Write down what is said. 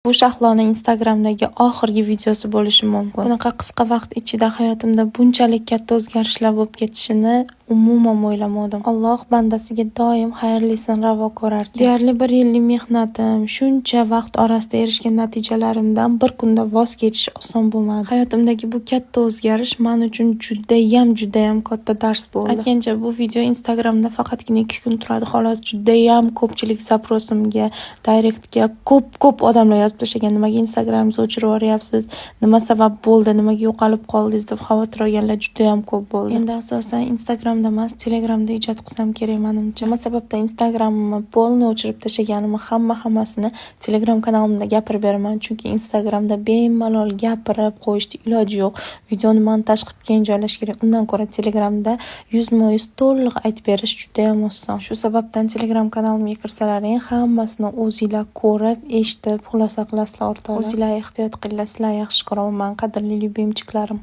Bu Shahloning Instagramdagi oxirgi videosi bo'lishi mumkin. Bunaqa qisqa vaqt ichida hayotimda bunchalik katta o'zgarishlar bo'lib ketishini umuman o'ylamadim. Alloh bandasiga doim xayrlisini ravo ko'rarkan. Deyarli 1 yillik mehnatim, shuncha vaqt orasida erishgan natijalarimdan bir kunda voz kechish oson bo'lmadi. Hayotimdagi bu katta o'zgarish men uchun judayam katta dars bo'ldi. Aytgancha bu video Instagramda faqatgina 2 kun turadi. Xolos judayam ko'pchilik zaprosimga, direktga ko'p odamlar yozib tashlagan, nimaga Instagramingizni o'chirib yuboryapsiz, nima sabab bo'ldi, nimaga yo'qolib qoldingiz deb xavotir olganlar judayam ko'p bo'ldi. Endi asosan Instagramda emas, Telegramda ijod qilsam kerak menimcha. Nima sababdan Instagramimni polni o'chirib tashlaganimni hammasini Telegram kanalimda gapirib beraman, chunki Instagramda bemalol gapirib qo'yishga iloji yo'q. Videoni montaj qilib keyin joylash kerak. Undan ko'ra Telegramda 100% to'liq aytib berish judayam oson. Shu sababdan Telegram kanalimga kirsalaring, hammasini o'zingizlar ko'rib, eshitib, xulosa qilasizlar o'rtoqlar. O'zingizlar ehtiyot qilinglar, sizlar yaxshi ko'raman, qadrli lyubimchiklarim.